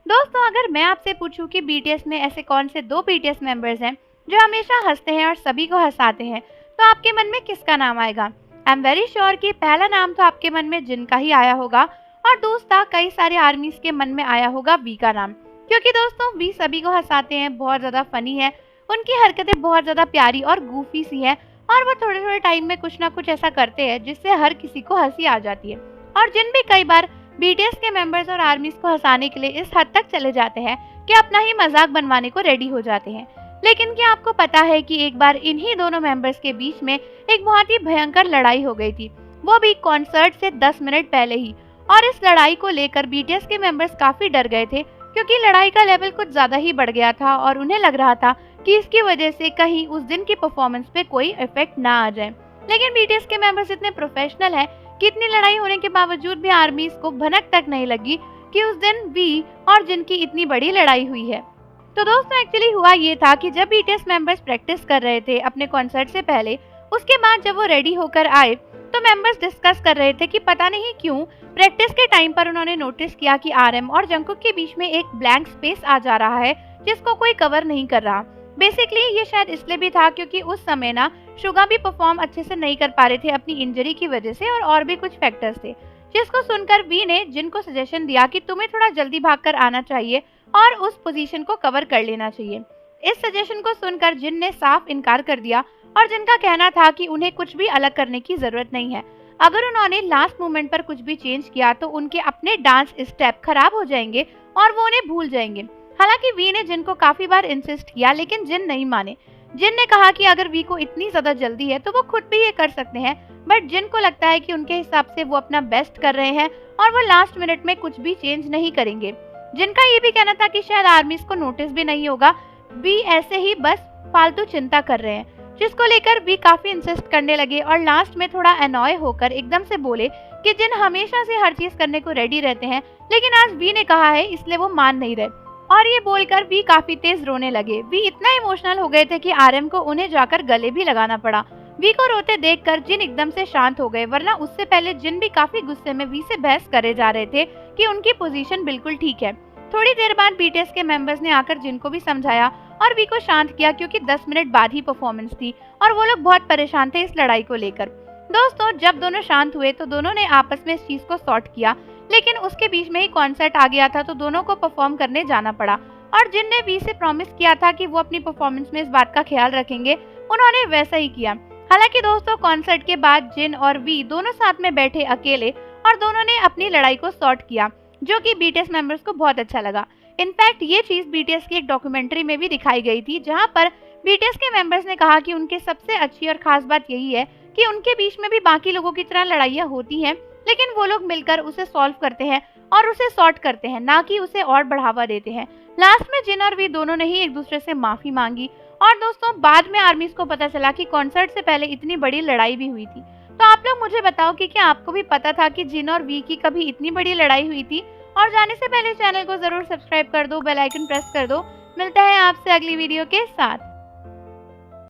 दोस्तों अगर मैं आपसे पूछूं कि बीटीएस में ऐसे कौन से दो बीटीएस मेंबर्स हैं जो हमेशा हंसते हैं और सभी को हंसाते हैं, तो आपके मन में किसका नाम आएगा? आई एम वेरी श्योर कि पहला नाम तो आपके मन में जिन का ही आया होगा और दूसरा कई सारे आर्मीज के मन में आया होगा वी का नाम। क्योंकि दोस्तों वी सभी को हंसाते हैं, बहुत ज्यादा फनी है, उनकी हरकतें बहुत ज्यादा प्यारी और गूफी सी है और वो थोड़े थोड़े टाइम में कुछ ना कुछ ऐसा करते हैं जिससे हर किसी को हंसी आ जाती है। और जिन भी कई बार बीटीएस के मेंबर्स और आर्मीज को हंसाने के लिए इस हद तक चले जाते हैं कि अपना ही मजाक बनवाने को रेडी हो जाते हैं। लेकिन क्या आपको पता है कि एक बार इन्हीं दोनों मेंबर्स के बीच में एक बहुत ही भयंकर लड़ाई हो गई थी, वो भी कॉन्सर्ट से 10 मिनट पहले ही। और इस लड़ाई को लेकर बीटीएस के मेंबर्स काफी डर गए थे क्योंकि लड़ाई का लेवल कुछ ज्यादा ही बढ़ गया था और उन्हें लग रहा था कि इसकी वजह से कहीं उस दिन की परफॉर्मेंस पे कोई इफेक्ट ना आ जाए। लेकिन बीटीएस के मेंबर्स इतने प्रोफेशनल हैं कि इतनी लड़ाई होने के बावजूद भी आर्मीज को भनक तक नहीं लगी कि उस दिन वी और जिन की इतनी बड़ी लड़ाई हुई है। तो दोस्तों एक्चुअली हुआ ये था कि जब बीटीएस मेंबर्स प्रैक्टिस कर रहे थे अपने कॉन्सर्ट से पहले, उसके बाद जब वो रेडी होकर आए तो मेंबर्स डिस्कस कर रहे थे कि पता नहीं क्यों प्रैक्टिस के टाइम पर उन्होंने नोटिस किया कि आरएम और जंगकुक के बीच में एक ब्लैंक स्पेस आ जा रहा है जिसको कोई कवर नहीं कर रहा। बेसिकली ये शायद इसलिए भी था क्योंकि उस समय ना शुगा भी परफॉर्म अच्छे से नहीं कर पा रहे थे अपनी इंजरी की वजह से और भी कुछ फैक्टर्स थे, जिसको सुनकर वी ने जिन को सजेशन दिया कि तुम्हें थोड़ा जल्दी भागकर आना चाहिए और उस पोजीशन को कवर कर लेना चाहिए। इस सजेशन को सुनकर जिन ने साफ इनकार कर दिया और जिनका कहना था कि उन्हें कुछ भी अलग करने की जरूरत नहीं है, अगर उन्होंने लास्ट मोमेंट पर कुछ भी चेंज किया तो उनके अपने डांस स्टेप खराब हो जाएंगे और वो उन्हें भूल जाएंगे। हालांकि वी ने जिन को काफी बार इंसिस्ट किया लेकिन जिन नहीं माने। जिन ने कहा कि अगर वी को इतनी ज्यादा जल्दी है तो वो खुद भी ये कर सकते हैं, बट जिन को लगता है कि उनके हिसाब से वो अपना बेस्ट कर रहे हैं और वो लास्ट मिनट में कुछ भी चेंज नहीं करेंगे। जिनका ये भी कहना था कि शायद आर्मीज को नोटिस भी नहीं होगा, वी ऐसे ही बस फालतू चिंता कर रहे हैं, जिसको लेकर वी काफी इंसिस्ट करने लगे और लास्ट में थोड़ा एनॉय होकर एकदम से बोले कि जिन हमेशा से हर चीज करने को रेडी रहते हैं लेकिन आज वी ने कहा है इसलिए वो मान नहीं रहे। और ये बोलकर वी काफी तेज रोने लगे। वी इतना इमोशनल हो गए थे कि आरएम को उन्हें जाकर गले भी लगाना पड़ा। वी को रोते देखकर जिन एकदम से शांत हो गए, वरना उससे पहले जिन भी काफी गुस्से में वी से बहस करे जा रहे थे कि उनकी पोजीशन बिल्कुल ठीक है। थोड़ी देर बाद बीटीएस के मेंबर्स ने आकर जिन को भी समझाया और वी को शांत किया क्योंकि 10 मिनट बाद ही परफॉर्मेंस थी और वो लोग बहुत परेशान थे इस लड़ाई को लेकर। दोस्तों जब दोनों शांत हुए तो दोनों ने आपस में इस चीज को सॉर्ट किया, लेकिन उसके बीच में ही कॉन्सर्ट आ गया था तो दोनों को परफॉर्म करने जाना पड़ा। और जिन ने वी से प्रॉमिस किया था कि वो अपनी परफॉर्मेंस में इस बात का ख्याल रखेंगे, उन्होंने वैसा ही किया। हालांकि दोस्तों कॉन्सर्ट के बाद जिन और वी दोनों साथ में बैठे अकेले और दोनों ने अपनी लड़ाई को सॉर्ट किया, जो कि बीटीएस मेंबर्स को बहुत अच्छा लगा। इनफैक्ट ये चीज बीटीएस की एक डॉक्यूमेंट्री में भी दिखाई गई थी, जहां पर बीटीएस के मेंबर्स ने कहा कि उनके सबसे अच्छी और खास बात यही है कि उनके बीच में भी बाकी लोगों की तरह लड़ाइयाँ होती हैं, लेकिन वो लोग मिलकर उसे सॉल्व करते हैं और उसे सॉर्ट करते हैं, ना कि उसे और बढ़ावा देते हैं। लास्ट में जिन और वी दोनों ने ही एक दूसरे से माफी मांगी और दोस्तों बाद में आर्मीज को पता चला कि कॉन्सर्ट से पहले इतनी बड़ी लड़ाई भी हुई थी। तो आप लोग मुझे बताओ कि क्या आपको भी पता था कि जिन और वी की कभी इतनी बड़ी लड़ाई हुई थी? और जाने से पहले चैनल को जरूर सब्सक्राइब कर दो, बेल आइकन प्रेस कर दो। मिलते हैं आपसे अगली वीडियो के साथ।